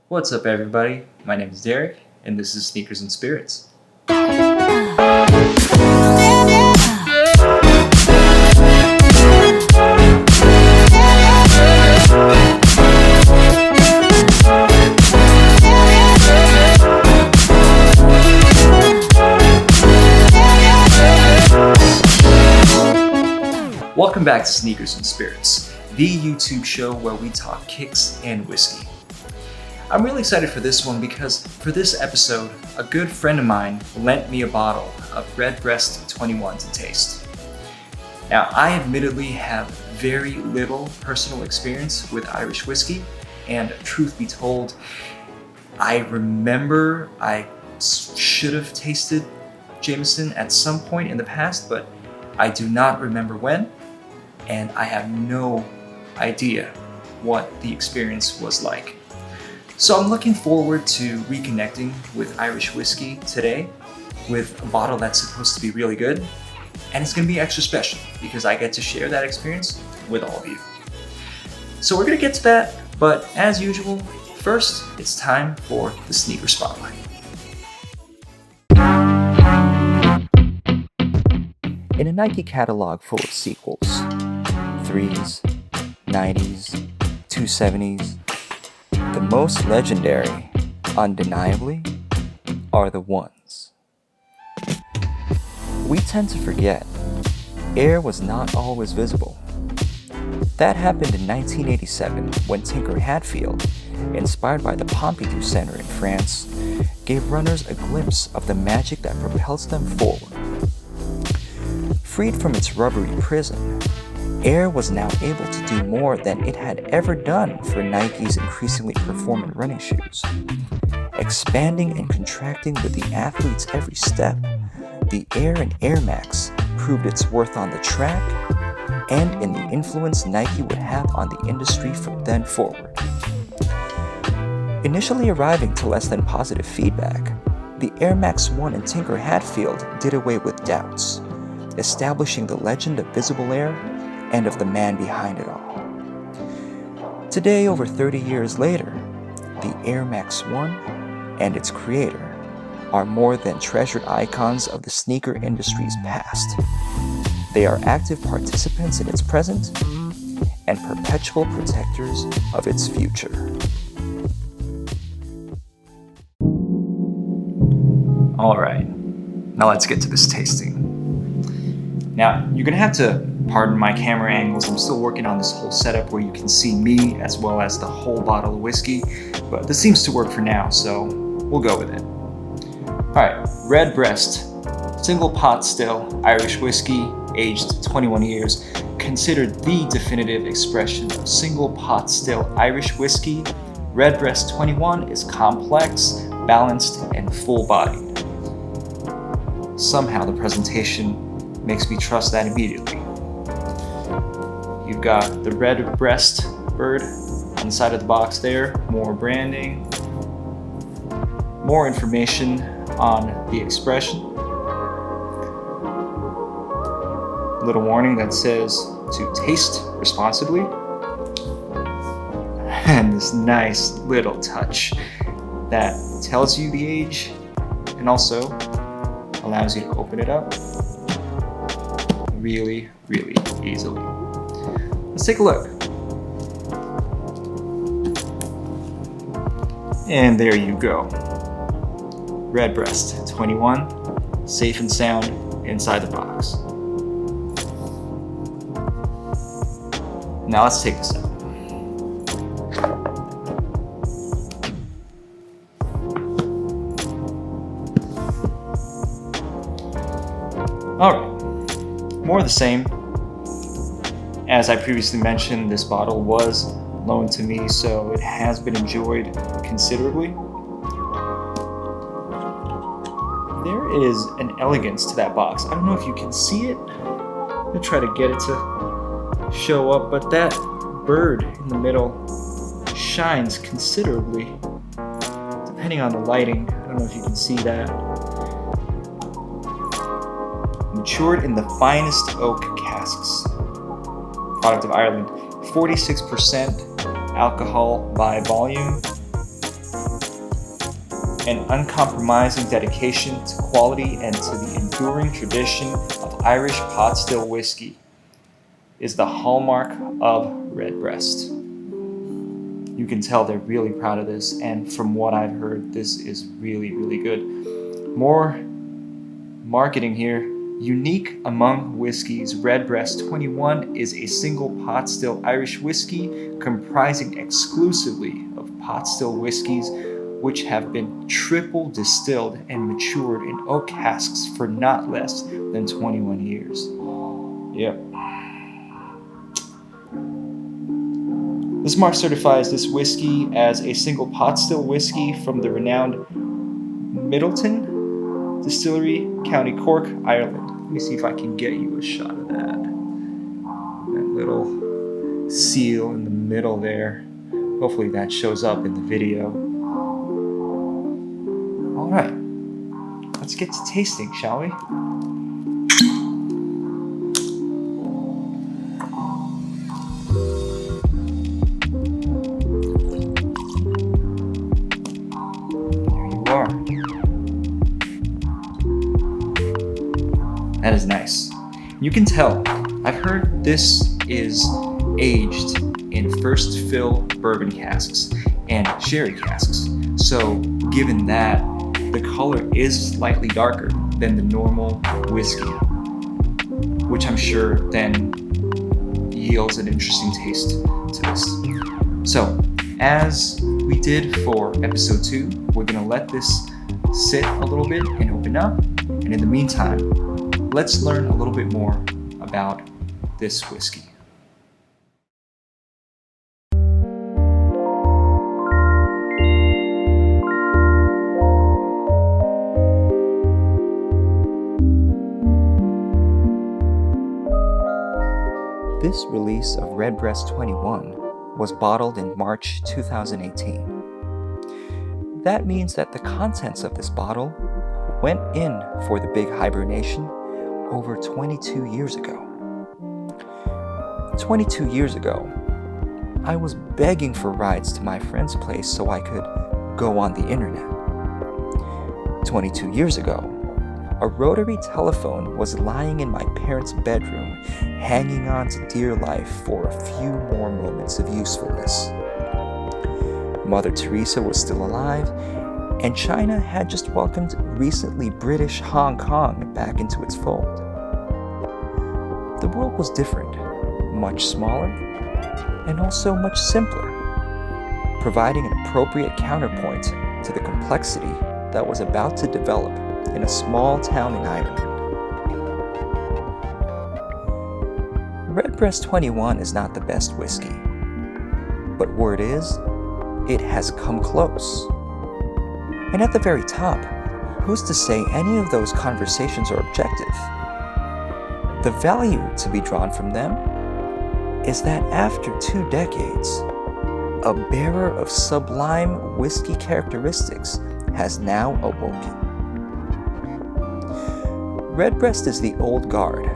What's up, everybody? My name is Derek, and this is Sneakers and Spirits. Welcome back to Sneakers and Spirits, the YouTube show where we talk kicks and whiskey. I'm really excited for this one because for this episode, a good friend of mine lent me a bottle of Redbreast 21 to taste. Now, I admittedly have very little personal experience with Irish whiskey, and truth be told, I remember I should have tasted Jameson at some point in the past, but I do not remember when, and I have no idea what the experience was like. So I'm looking forward to reconnecting with Irish whiskey today with a bottle that's supposed to be really good, and it's going to be extra special because I get to share that experience with all of you. So we're going to get to that, but as usual, first it's time for the Sneaker Spotlight. In a Nike catalog full of sequels, 3s, 90s, 270s, the most legendary, undeniably, are the ones. We tend to forget, air was not always visible. That happened in 1987 when Tinker Hatfield, inspired by the Pompidou Center in France, gave runners a glimpse of the magic that propels them forward. Freed from its rubbery prison, Air was now able to do more than it had ever done for Nike's increasingly performant running shoes. Expanding and contracting with the athlete's every step, the Air and Air Max proved its worth on the track and in the influence Nike would have on the industry from then forward. Initially arriving to less than positive feedback, the Air Max 1 and Tinker Hatfield did away with doubts, establishing the legend of Visible Air and of the man behind it all. Today, over 30 years later, the Air Max 1 and its creator are more than treasured icons of the sneaker industry's past. They are active participants in its present and perpetual protectors of its future. All right, now let's get to this tasting. Now, you're gonna have to pardon my camera angles. I'm still working on this whole setup where you can see me as well as the whole bottle of whiskey, but this seems to work for now, so we'll go with it. All right, Redbreast, single pot still Irish whiskey, aged 21 years, considered the definitive expression of single pot still Irish whiskey. Redbreast 21 is complex, balanced, and full-bodied. Somehow the presentation makes me trust that immediately. You've got the Redbreast bird on the side of the box there, more branding, more information on the expression. Little warning that says to taste responsibly. And this nice little touch that tells you the age and also allows you to open it up really, really easily. Let's take a look. And there you go. Redbreast 21, safe and sound inside the box. Now let's take a sip. Alright, more of the same. As I previously mentioned, this bottle was loaned to me, so it has been enjoyed considerably. There is an elegance to that box. I don't know if you can see it. I'm gonna try to get it to show up, but that bird in the middle shines considerably, depending on the lighting. I don't know if you can see that. Matured in the finest oak casks. Product of Ireland. 46% alcohol by volume. an uncompromising dedication to quality and to the enduring tradition of Irish pot still whiskey is the hallmark of Redbreast. You can tell they're really proud of this, and from what I've heard, this is really, really good. More marketing here. Unique among whiskeys, Redbreast 21 is a single pot still Irish whiskey comprising exclusively of pot still whiskeys which have been triple distilled and matured in oak casks for not less than 21 years. Yep. This mark certifies this whiskey as a single pot still whiskey from the renowned Middleton Distillery, County Cork, Ireland. Let me see if I can get you a shot of that. That little seal in the middle there. Hopefully that shows up in the video. All right, let's get to tasting, shall we? There you are. That is nice. You can tell. I've heard this is aged in first fill bourbon casks and sherry casks. So given that, the color is slightly darker than the normal whiskey, which I'm sure then yields an interesting taste to this. So as we did for episode 2, we're gonna let this sit a little bit and open up. And in the meantime, let's learn a little bit more about this whiskey. This release of Redbreast 21 was bottled in March 2018. That means that the contents of this bottle went in for the big hibernation over 22 years ago. 22 years ago, I was begging for rides to my friend's place so I could go on the internet. 22 years ago, a rotary telephone was lying in my parents' bedroom, hanging on to dear life for a few more moments of usefulness. Mother Teresa was still alive, and China had just welcomed recently British Hong Kong back into its fold. The world was different, much smaller, and also much simpler, providing an appropriate counterpoint to the complexity that was about to develop in a small town in Ireland. Redbreast 21 is not the best whiskey, but word is, it has come close. And at the very top, who's to say any of those conversations are objective? The value to be drawn from them is that after 2 decades, a bearer of sublime whiskey characteristics has now awoken. Redbreast is the old guard,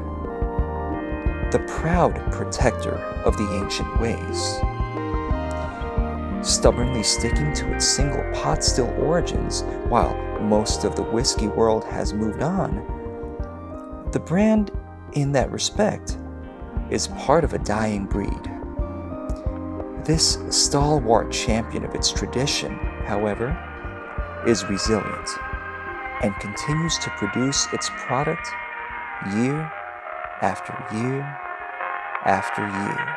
the proud protector of the ancient ways. Stubbornly sticking to its single pot still origins while most of the whiskey world has moved on, the brand, in that respect, is part of a dying breed. This stalwart champion of its tradition, however, is resilient and continues to produce its product year after year after year.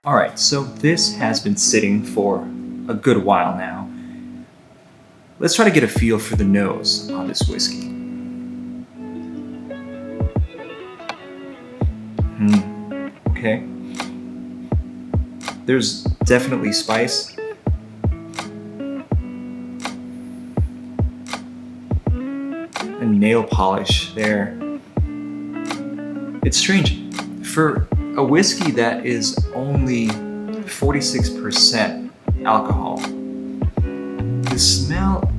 Alright, so this has been sitting for a good while now. Let's try to get a feel for the nose on this whiskey. Okay. There's definitely spice. And nail polish there. It's strange. For a whiskey that is only 46% alcohol, the smell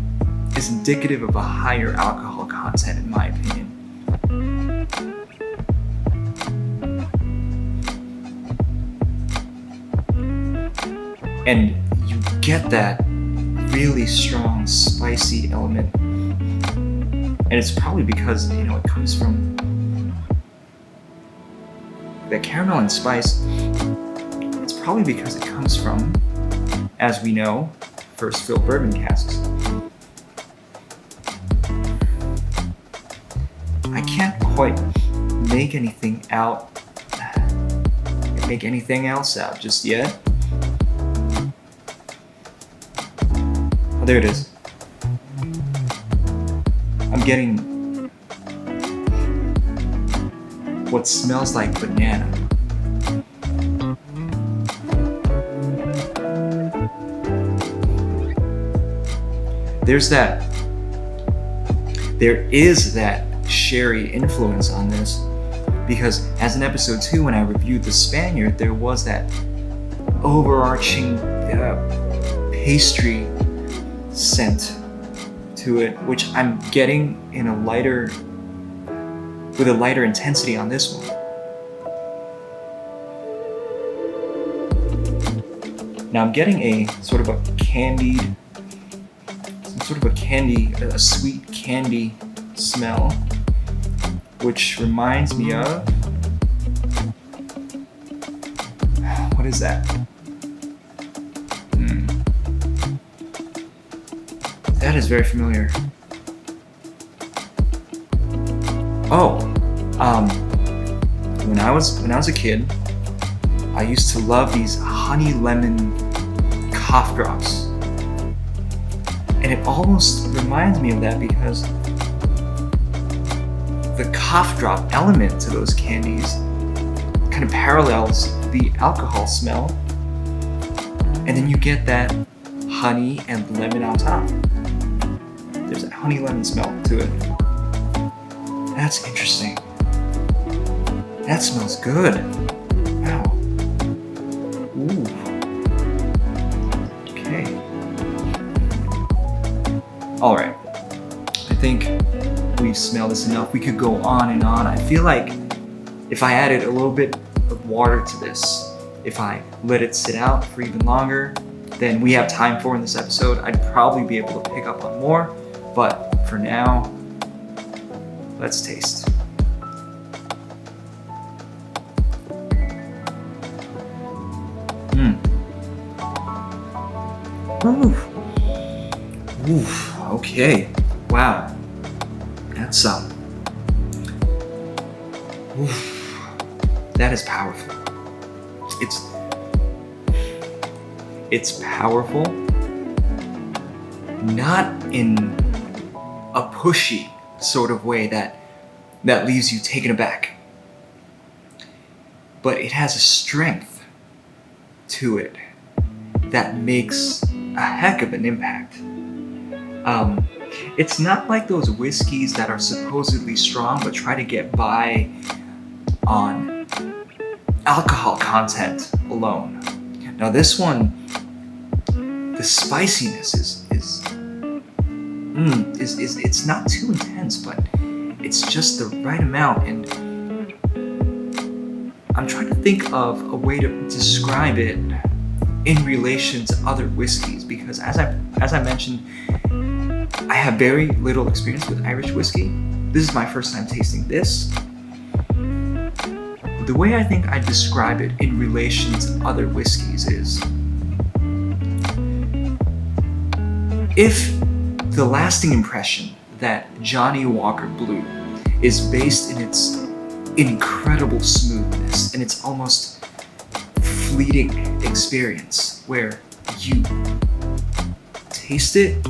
is indicative of a higher alcohol content, in my opinion. And you get that really strong spicy element. And it's probably because, it comes from the caramel and spice. It's probably because it comes from, as we know, first fill bourbon casks. I can't quite make anything else out just yet. Oh, there it is. I'm getting what smells like banana. There is that sherry influence on this, because as in episode 2 when I reviewed the Spaniard, there was that overarching pastry scent to it, which I'm getting with a lighter intensity on this one. Now I'm getting a sort of a sweet candy smell, which reminds me of, what is that? That is very familiar. When I was a kid, I used to love these honey lemon cough drops. And it almost reminds me of that because the cough drop element to those candies kind of parallels the alcohol smell. And then you get that honey and lemon on top. There's a honey lemon smell to it. That's interesting. That smells good. Wow. Ooh. Okay. All right. I think we've smelled this enough. We could go on and on. I feel like if I added a little bit of water to this, if I let it sit out for even longer than we have time for in this episode, I'd probably be able to pick up on more. But for now, let's taste. Oof. Okay. Wow. That's that is powerful. It's powerful, not in a pushy sort of way that leaves you taken aback, but it has a strength to it that makes a heck of an impact. It's not like those whiskeys that are supposedly strong but try to get by on alcohol content alone. Now this one, the spiciness is it's not too intense, but it's just the right amount, and I'm trying to think of a way to describe it in relation to other whiskeys, because as I mentioned, I have very little experience with Irish whiskey. This is my first time tasting this. The way I think I describe it in relation to other whiskeys is, if the lasting impression that Johnny Walker Blue is based in its incredible smoothness and its almost fleeting experience where you taste it,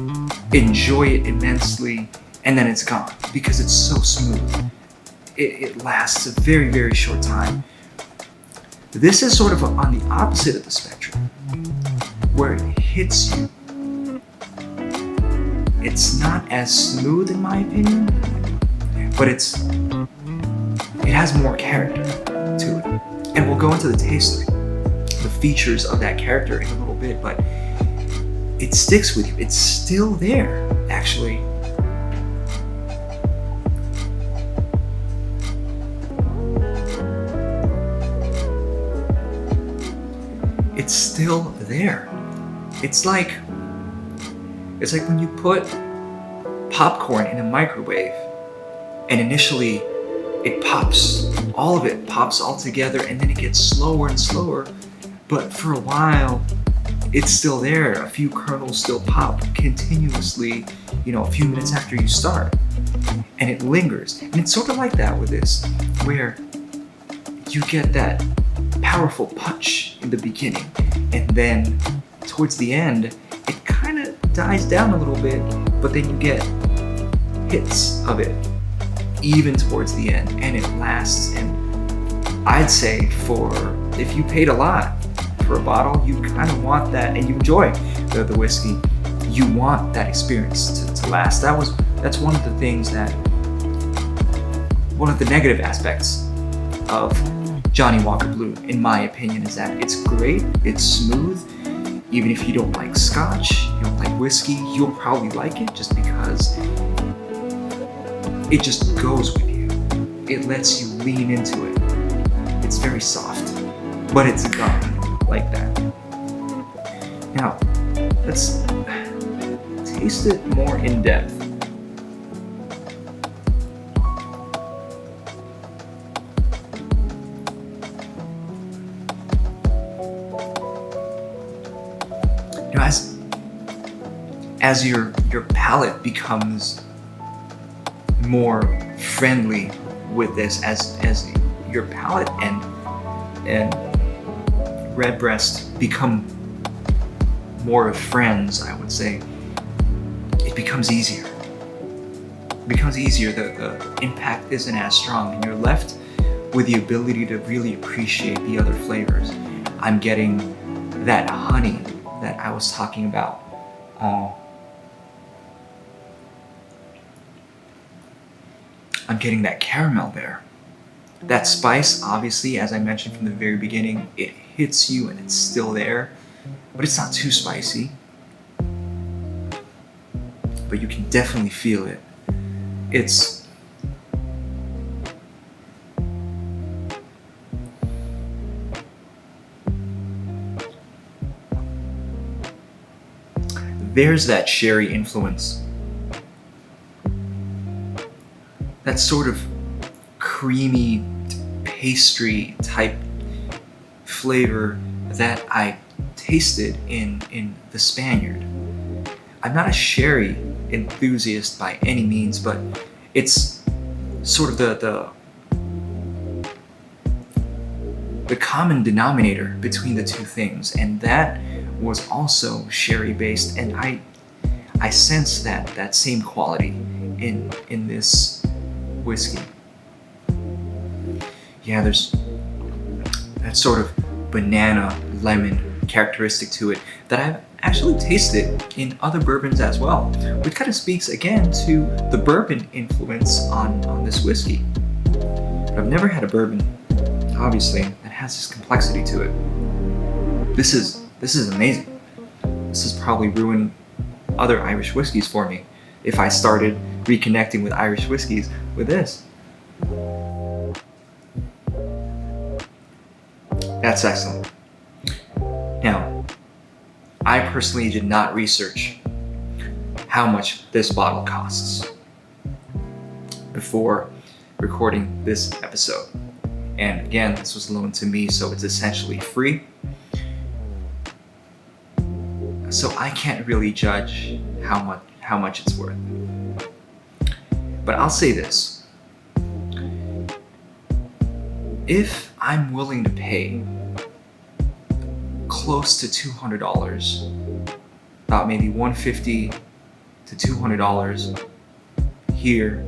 enjoy it immensely, and then it's gone because it's so smooth. It lasts a very, very short time. This is sort of on the opposite of the spectrum, where it hits you. It's not as smooth in my opinion, but it has more character to it. And we'll go into the taste, the features of that character in a little bit, but it sticks with you. It's still there actually it's still there. It's like when you put popcorn in a microwave and initially it pops, all of it pops all together, and then it gets slower and slower, but for a while it's still there. A few kernels still pop continuously, a few minutes after you start, and it lingers. And it's sort of like that with this, where you get that powerful punch in the beginning, and then towards the end it kind of dies down a little bit, but then you get hits of it even towards the end, and it lasts. And I'd say if you paid a lot for a bottle, you kind of want that, and you enjoy the whiskey, you want that experience to last. That's one of the things one of the negative aspects of Johnnie Walker Blue, in my opinion, is that it's great, it's smooth. Even if you don't like scotch, you don't like whiskey, you'll probably like it just because it just goes with you. It lets you lean into it. It's very soft, but it's gone like that. Now, let's taste it more in depth. As your palate becomes more friendly with this, as your palate and Redbreast become more of friends, I would say, it becomes easier. The impact isn't as strong, and you're left with the ability to really appreciate the other flavors. I'm getting that honey that I was talking about. I'm getting that caramel there. That spice, obviously, as I mentioned from the very beginning, it hits you and it's still there, but it's not too spicy. But you can definitely feel it. There's that sherry influence. That sort of creamy pastry type flavor that I tasted in the Spaniard. I'm not a sherry enthusiast by any means, but it's sort of the common denominator between the two things, and that was also sherry based, and I sense that same quality in this whiskey. Yeah, there's that sort of banana lemon characteristic to it that I've actually tasted in other bourbons as well, which kind of speaks again to the bourbon influence on this whiskey. But I've never had a bourbon, obviously, that has this complexity to it. This is amazing. This has probably ruined other Irish whiskeys for me if I started reconnecting with Irish whiskeys with this. That's excellent. Now, I personally did not research how much this bottle costs before recording this episode. And again, this was loaned to me, so it's essentially free. So I can't really judge how much it's worth. But I'll say this. If I'm willing to pay close to $200, about maybe $150 to $200 here,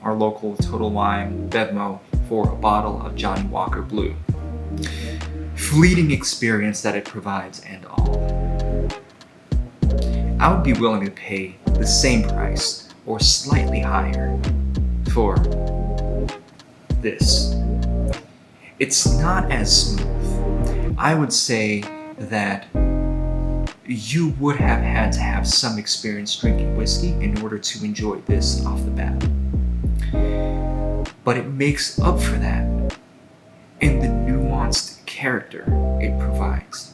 our local Total Wine Bevmo, for a bottle of Johnnie Walker Blue, fleeting experience that it provides and all, I would be willing to pay the same price or slightly higher for this. It's not as smooth. I would say that you would have had to have some experience drinking whiskey in order to enjoy this off the bat. But it makes up for that in the nuanced character it provides,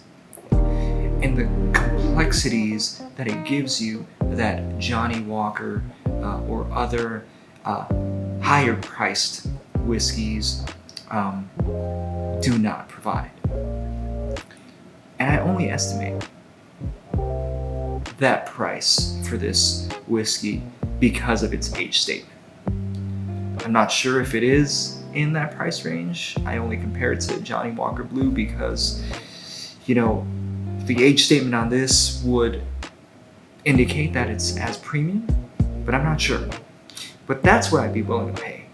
and the complexities that it gives you that Johnnie Walker or other higher priced whiskeys do not provide. And I only estimate that price for this whiskey because of its age statement. I'm not sure if it is in that price range. I only compare it to Johnnie Walker Blue because, the age statement on this would indicate that it's as premium, but I'm not sure. But that's what I'd be willing to pay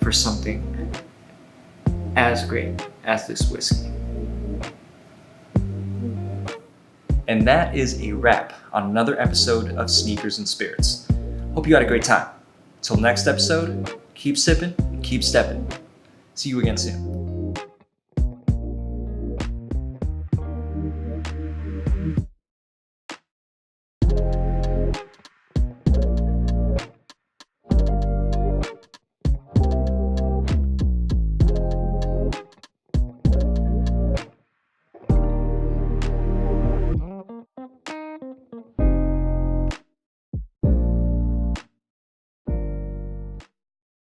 for something as great as this whiskey. And that is a wrap on another episode of Sneakers and Spirits. Hope you had a great time. Till next episode, keep sipping and keep stepping. See you again soon.